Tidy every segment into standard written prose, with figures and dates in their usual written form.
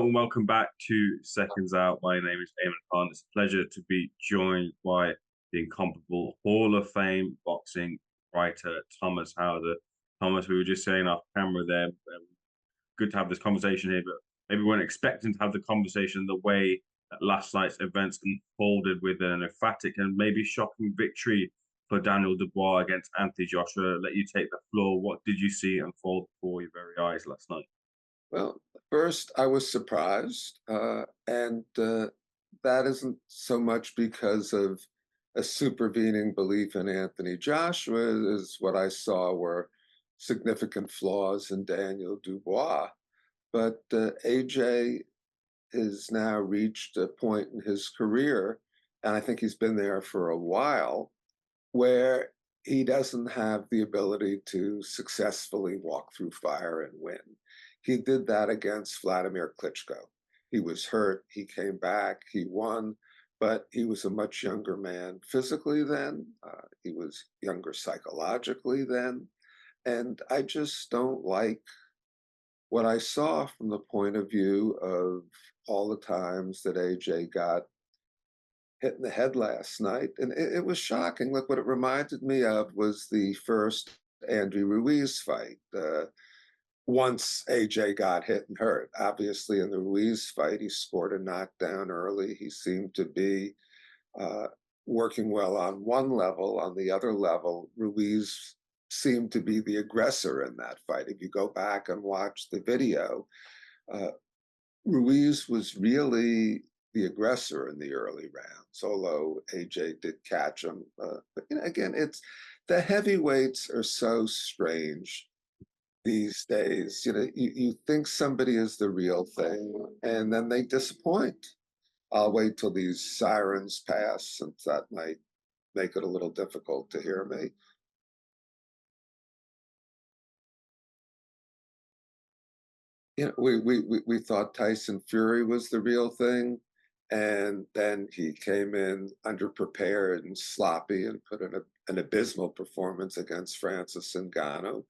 and welcome back to Seconds Out. My name is Eamon Khan. It's a pleasure to be joined by the incomparable Hall of Fame boxing writer Thomas Hauser. Thomas, we were just saying off camera there, good to have this conversation here, but maybe we weren't expecting to have the conversation the way that last night's events unfolded with an emphatic and maybe shocking victory for Daniel Dubois against Anthony Joshua. Let you take the floor. What did you see unfold before your very eyes last night? Well, first, I was surprised, and that isn't so much because of a supervening belief in Anthony Joshua, as what I saw were significant flaws in Daniel Dubois. But AJ has now reached a point in his career, and I think he's been there for a while, where he doesn't have the ability to successfully walk through fire and win. He did that against Vladimir Klitschko. He was hurt, he came back, he won, but he was a much younger man physically then. He was younger psychologically then. And I just don't like what I saw from the point of view of all the times that AJ got hit in the head last night, and it was shocking. Look, what it reminded me of was the first Andy Ruiz fight. Once AJ got hit and hurt, obviously in the Ruiz fight, he scored a knockdown early. He seemed to be uh, working well on one level. On the other level, Ruiz seemed to be the aggressor in that fight. If you go back and watch the video, uh, Ruiz was really the aggressor in the early rounds, although AJ did catch him. But again, it's the heavyweights are so strange these days. You think somebody is the real thing, and then they disappoint. I'll wait till these sirens pass, since that might make it a little difficult to hear me. We thought Tyson Fury was the real thing, and then he came in underprepared and sloppy and put in an abysmal performance against Francis Ngannou,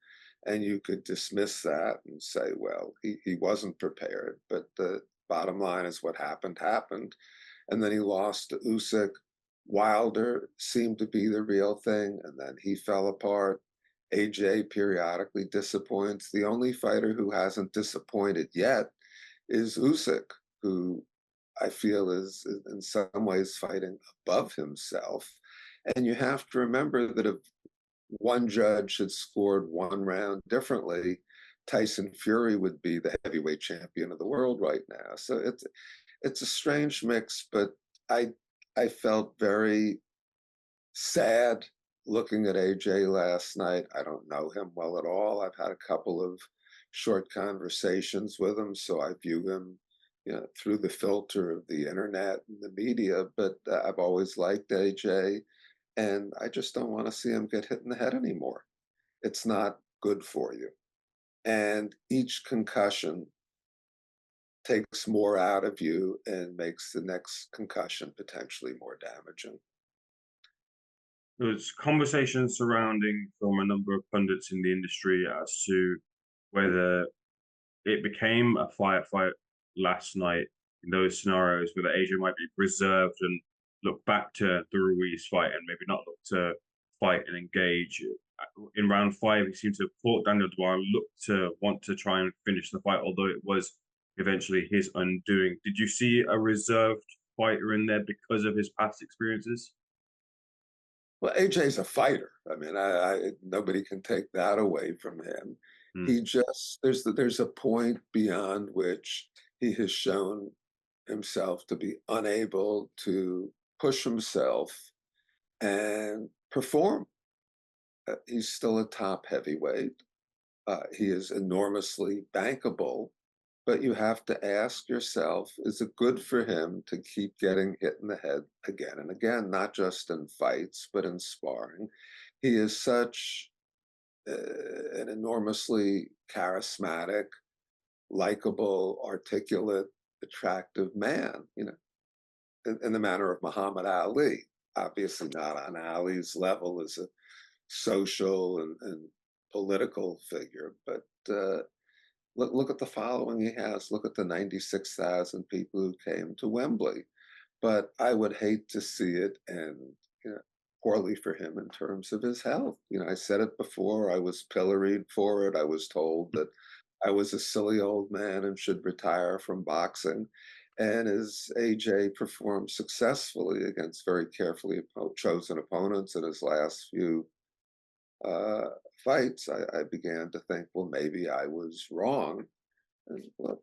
and you could dismiss that and say, well, he wasn't prepared. But the bottom line is what happened happened, and then he lost to Usyk. Wilder seemed to be the real thing, and then he fell apart. AJ periodically disappoints. The only fighter who hasn't disappointed yet is Usyk, who I feel is in some ways fighting above himself. And you have to remember that if one judge had scored one round differently, Tyson Fury would be the heavyweight champion of the world right now. So it's a strange mix, but I I felt very sad looking at AJ last night. I don't know him well at all. I've had a couple of short conversations with him, so I view him, through the filter of the internet and the media. But I've always liked AJ, and I just don't want to see him get hit in the head anymore. It's not good for you. And each concussion takes more out of you and makes the next concussion potentially more damaging. There was conversation surrounding from a number of pundits in the industry as to whether it became a fight last night in those scenarios where Asia might be reserved and look back to the Ruiz fight and maybe not look to fight and engage. In round five, he seemed to have caught Daniel Dubois and looked to want to try and finish the fight, although it was eventually his undoing. Did you see a reserved fighter in there because of his past experiences? Well, AJ's a fighter. I mean, nobody can take that away from him. Hmm. He just there's a point beyond which he has shown himself to be unable to push himself and perform. He's still a top heavyweight. He is enormously bankable, but you have to ask yourself, is it good for him to keep getting hit in the head again and again, not just in fights, but in sparring? He is such an enormously charismatic, likable, articulate, attractive man, in the manner of Muhammad Ali. Obviously, not on Ali's level as a social and political figure, but Look at the following he has. Look at the 96,000 people who came to Wembley. But I would hate to see it end, you know, poorly for him in terms of his health. I said it before, I was pilloried for it. I was told that I was a silly old man and should retire from boxing. And as AJ performed successfully against very carefully chosen opponents in his last few uh, fights, I began to think, well, maybe I was wrong. And look,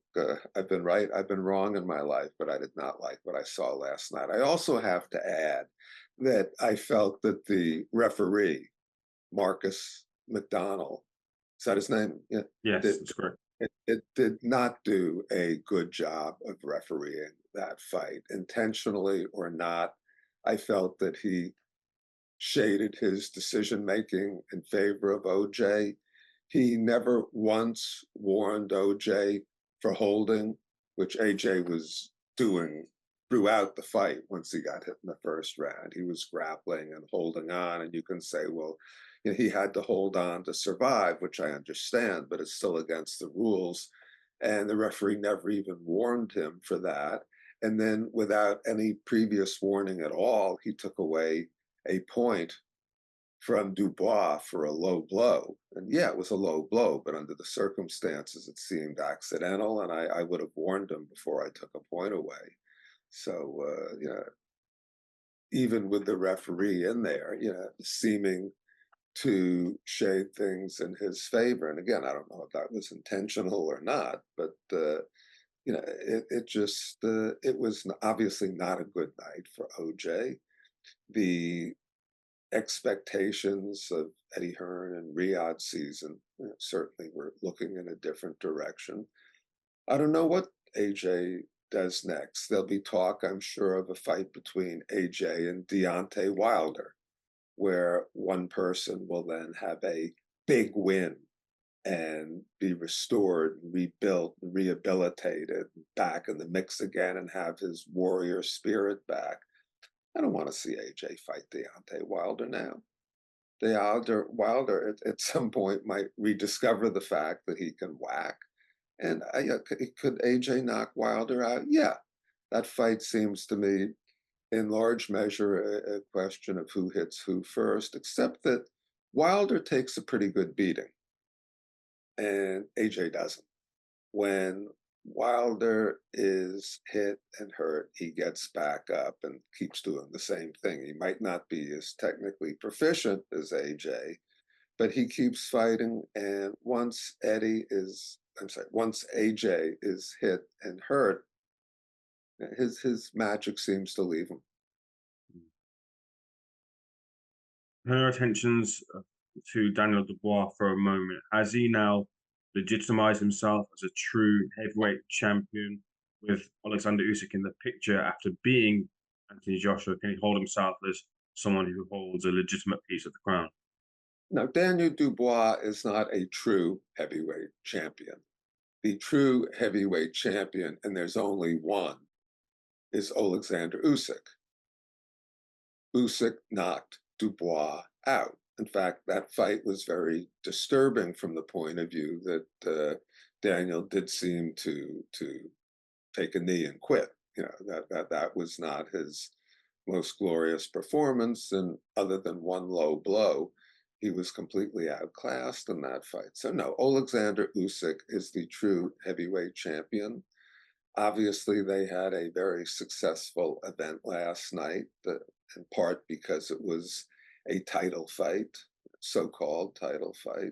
I've been right. I've been wrong in my life, but I did not like what I saw last night. I also have to add that I felt that the referee, Marcus McDonnell, is that his name? Yeah, Yes, did that's correct. it did not do a good job of refereeing that fight, intentionally or not. I felt that he shaded his decision making in favor of OJ. He never once warned OJ for holding, which AJ was doing throughout the fight once he got hit in the first round. He was grappling and holding on, and you can say, well, he had to hold on to survive, which I understand, but it's still against the rules. And the referee never even warned him for that. And then, without any previous warning at all, he took away a point from Dubois for a low blow. And yeah, it was a low blow, but under the circumstances, it seemed accidental. And I would have warned him before I took a point away. So, even with the referee in there, seeming to shade things in his favor. And again, I don't know if that was intentional or not, but, it just, it was obviously not a good night for OJ. The expectations of Eddie Hearn and Riyadh season, certainly were looking in a different direction. I don't know what AJ does next. There'll be talk, I'm sure, of a fight between AJ and Deontay Wilder, where one person will then have a big win and be restored, rebuilt, rehabilitated, back in the mix again, and have his warrior spirit back. I don't want to see AJ fight Deontay Wilder now. Wilder at some point might rediscover the fact that he can whack. And could AJ knock Wilder out? Yeah. That fight seems to me, in large measure, a question of who hits who first, except that Wilder takes a pretty good beating and AJ doesn't. When Wilder is hit and hurt, he gets back up and keeps doing the same thing. He might not be as technically proficient as AJ, but he keeps fighting. And once AJ is hit and hurt, his magic seems to leave him. Turn our attentions to Daniel Dubois for a moment. Has he now legitimized himself as a true heavyweight champion with Alexander Usyk in the picture after beating Anthony Joshua? Can he hold himself as someone who holds a legitimate piece of the crown? Now, Daniel Dubois is not a true heavyweight champion. The true heavyweight champion, and there's only one, is Alexander Usyk. Usyk knocked Dubois out. In fact, that fight was very disturbing from the point of view that Daniel did seem to take a knee and quit. That was not his most glorious performance, and other than one low blow, he was completely outclassed in that fight. So no, Alexander Usyk is the true heavyweight champion. Obviously, they had a very successful event last night, in part because it was a title fight, so-called title fight.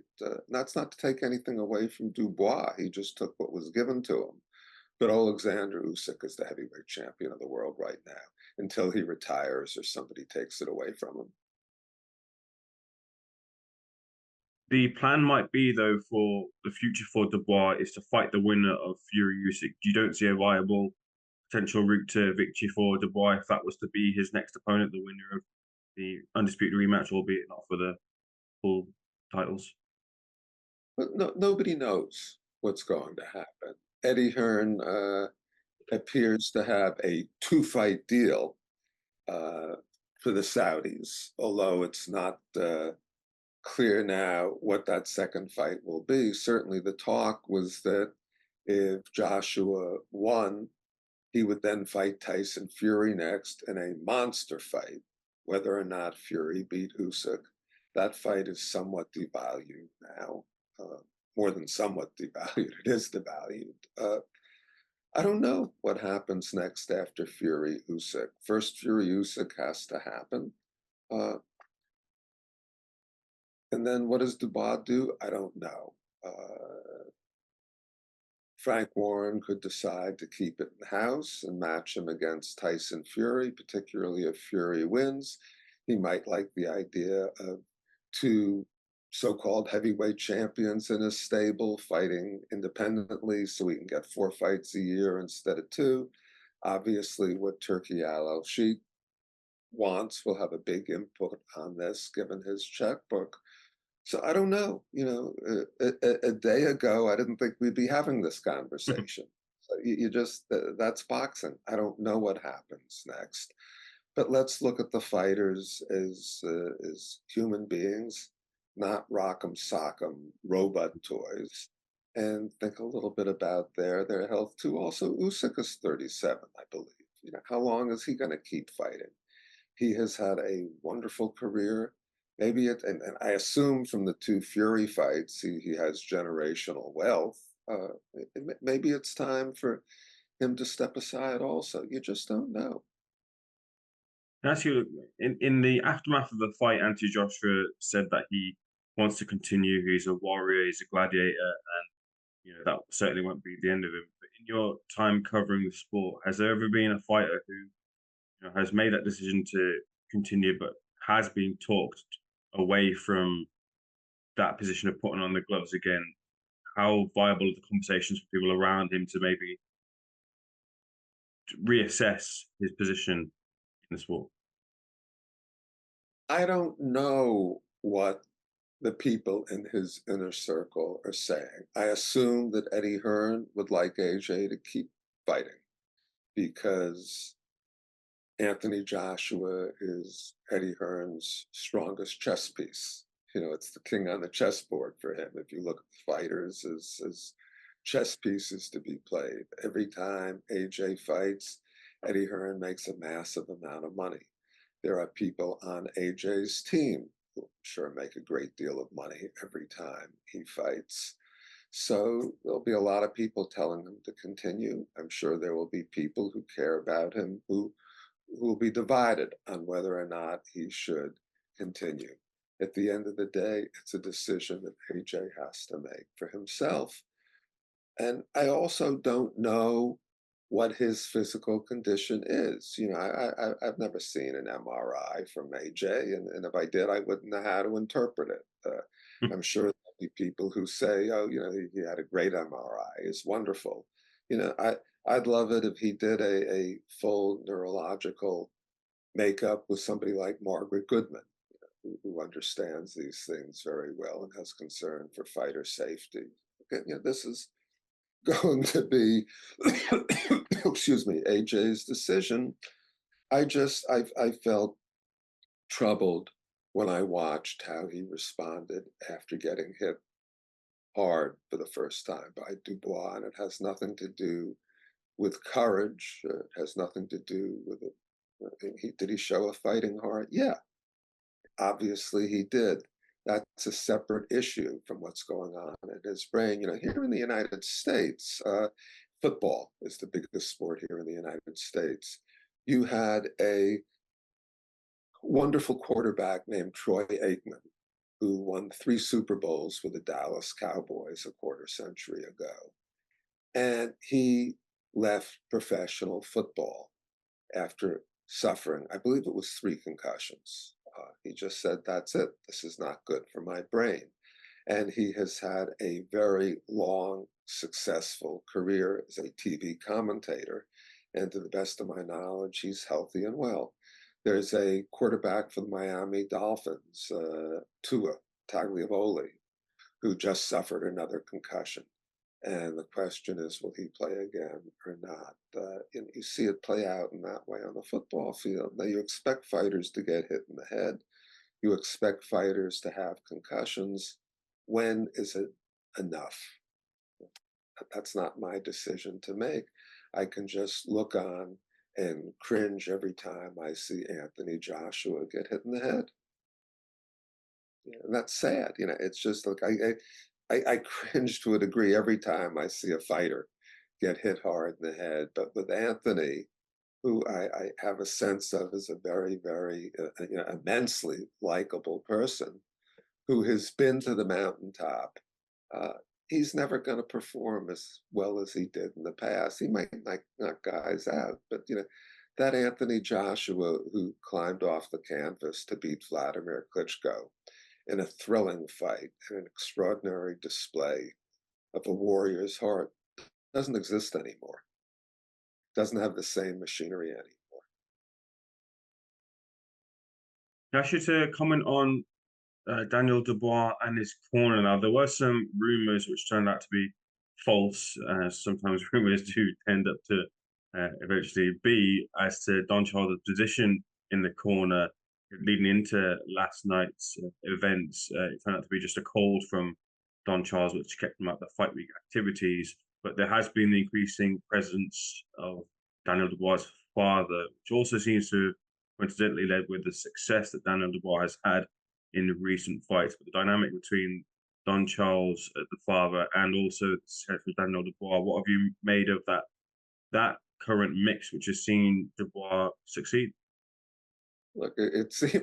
That's not to take anything away from Dubois. He just took what was given to him. But Alexander Usyk is the heavyweight champion of the world right now, until he retires or somebody takes it away from him. The plan might be, though, for the future for Dubois is to fight the winner of Fury Usyk. You don't see a viable potential route to victory for Dubois if that was to be his next opponent, the winner of the undisputed rematch, albeit not for the full titles. But nobody knows what's going to happen. Eddie Hearn appears to have a two-fight deal uh, for the Saudis, although it's not clear now what that second fight will be. Certainly, the talk was that if Joshua won, he would then fight Tyson Fury next in a monster fight. Whether or not Fury beat Usyk, that fight is somewhat devalued now. More than somewhat devalued, it is devalued. I don't know what happens next after Fury Usyk. First, Fury Usyk has to happen. Uh, and then what does Dubois do? I don't know. Frank Warren could decide to keep it in house and match him against Tyson Fury, particularly if Fury wins. He might like the idea of two so-called heavyweight champions in his stable fighting independently so we can get 4 fights a year instead of two. Obviously, what Turki Al Sheikh wants will have a big input on this, given his checkbook. So I don't know. A day ago, I didn't think we'd be having this conversation. So you just that's boxing. I don't know what happens next. But let's look at the fighters as human beings, not rock'em sock'em robot toys, and think a little bit about their health too. Also, Usyk is 37, I believe. How long is he going to keep fighting? He has had a wonderful career. Maybe and I assume from the two Fury fights, he has generational wealth. Maybe it's time for him to step aside also. You just don't know. That's you in the aftermath of the fight, Anthony Joshua said that he wants to continue. He's a warrior, he's a gladiator, and that certainly won't be the end of him. But in your time covering the sport, has there ever been a fighter who has made that decision to continue, but has been talked away from that position of putting on the gloves again? How viable are the conversations for people around him to maybe reassess his position in the sport? I don't know what the people in his inner circle are saying. I assume that Eddie Hearn would like AJ to keep fighting because Anthony Joshua is Eddie Hearn's strongest chess piece. It's the king on the chessboard for him. If you look at the fighters as chess pieces to be played, every time AJ fights, Eddie Hearn makes a massive amount of money. There are people on AJ's team who I'm sure make a great deal of money every time he fights. So there'll be a lot of people telling him to continue. I'm sure there will be people who care about him who will be divided on whether or not he should continue. At the end of the day, it's a decision that AJ has to make for himself. And I also don't know what his physical condition is. I've never seen an MRI from AJ, and if I did, I wouldn't know how to interpret it. I'm sure there'll be people who say, "Oh, he had a great MRI. It's wonderful." I'd love it if he did a full neurological makeup with somebody like Margaret Goodman, who understands these things very well and has concern for fighter safety. Okay, this is going to be, excuse me, AJ's decision. I felt troubled when I watched how he responded after getting hit hard for the first time by Dubois, and it has nothing to do with courage. It has nothing to do with it. Did he show a fighting heart? Yeah, obviously he did. That's a separate issue from what's going on in his brain. Here in the United States, football is the biggest sport here in the United States. You had a wonderful quarterback named Troy Aikman, who won 3 Super Bowls with the Dallas Cowboys a quarter century ago. And he left professional football after suffering, I believe it was 3 concussions. He just said, "That's it. This is not good for my brain." And he has had a very long, successful career as a TV commentator. And to the best of my knowledge, he's healthy and well. There's a quarterback for the Miami Dolphins, Tua Tagliavoli, who just suffered another concussion. And the question is, will he play again or not? You see it play out in that way on the football field. Now, you expect fighters to get hit in the head, You expect fighters to have concussions. When is it enough? That's not my decision to make. I can just look on and cringe every time I see Anthony Joshua get hit in the head. And that's sad. It's just like I cringe to a degree every time I see a fighter get hit hard in the head. But with Anthony, who I have a sense of as a very, very immensely likable person, who has been to the mountaintop, uh, he's never going to perform as well as he did in the past. He might knock guys out, but that Anthony Joshua who climbed off the canvas to beat Vladimir Klitschko in a thrilling fight and an extraordinary display of a warrior's heart doesn't exist anymore. Doesn't have the same machinery anymore. Can I ask you to comment on Daniel Dubois and his corner? Now, there were some rumors which turned out to be false. Sometimes rumors do tend up to eventually be as to Don Charles' position in the corner leading into last night's events. It turned out to be just a cold from Don Charles, which kept him out of the fight week activities. But there has been the increasing presence of Daniel Dubois' father, which also seems to have coincidentally led with the success that Daniel Dubois has had in recent fights. But the dynamic between Don Charles, the father, and also the success with Daniel Dubois, what have you made of that current mix, which has seen Dubois succeed? Look,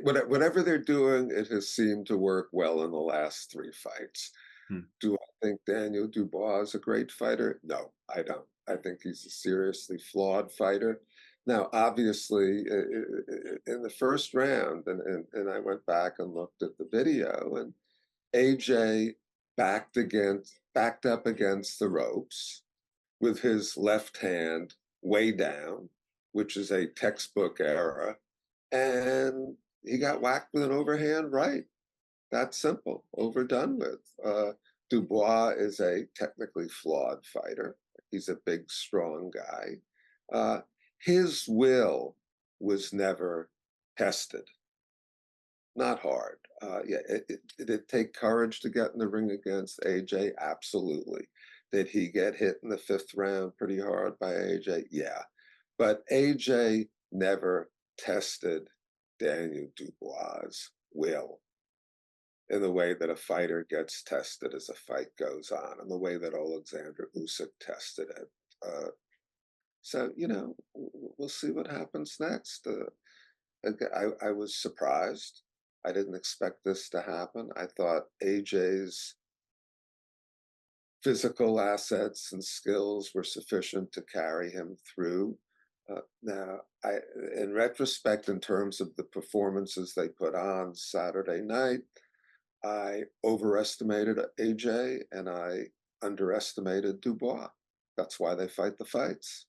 whatever they're doing, it has seemed to work well in the last three fights. Hmm. Do I think Daniel Dubois is a great fighter? No, I don't. I think he's a seriously flawed fighter. Now, obviously, in the first round, and I went back and looked at the video, and AJ backed up against the ropes with his left hand way down, which is a textbook error, and he got whacked with an overhand right. That's simple, overdone with. Dubois is a technically flawed fighter. He's a big, strong guy. Uh, his will was never tested. Not hard. Yeah, did it take courage to get in the ring against AJ? Absolutely. Did he get hit in the fifth round pretty hard by AJ? Yeah. But AJ never tested Daniel Dubois' will in the way that a fighter gets tested as a fight goes on, in the way that Alexander Usyk tested it. So, we'll see what happens next. I was surprised. I didn't expect this to happen. I thought AJ's physical assets and skills were sufficient to carry him through. Now, in retrospect, in terms of the performances they put on Saturday night, I overestimated AJ and I underestimated Dubois. That's why they fight the fights.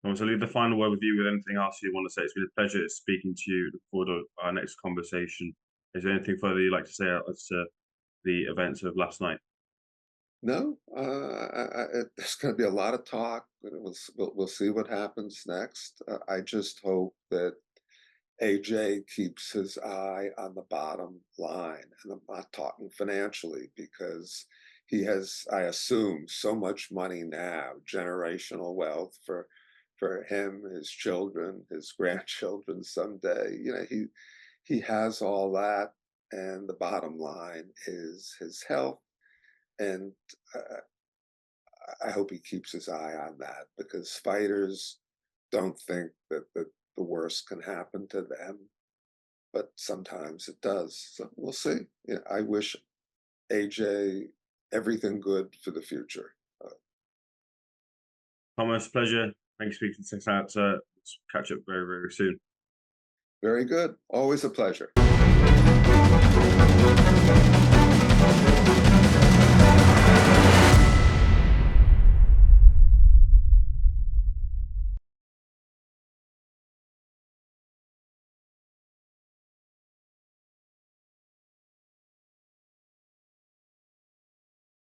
I want to leave the final word with you with anything else you want to say. It's been a pleasure speaking to you. Look forward to our next conversation. Is there anything further you'd like to say as to the events of last night? No, there's going to be a lot of talk. We'll see what happens next. I just hope that AJ keeps his eye on the bottom line. And I'm not talking financially because he has, I assume, so much money now, generational wealth for him, his children, his grandchildren someday. He has all that, and the bottom line is his health. And I hope he keeps his eye on that because fighters don't think that the worst can happen to them, but sometimes it does. So we'll see. Yeah, I wish AJ everything good for the future. Thomas, pleasure. Thanks for speaking to us out. Let's catch up very, very soon. Very good. Always a pleasure.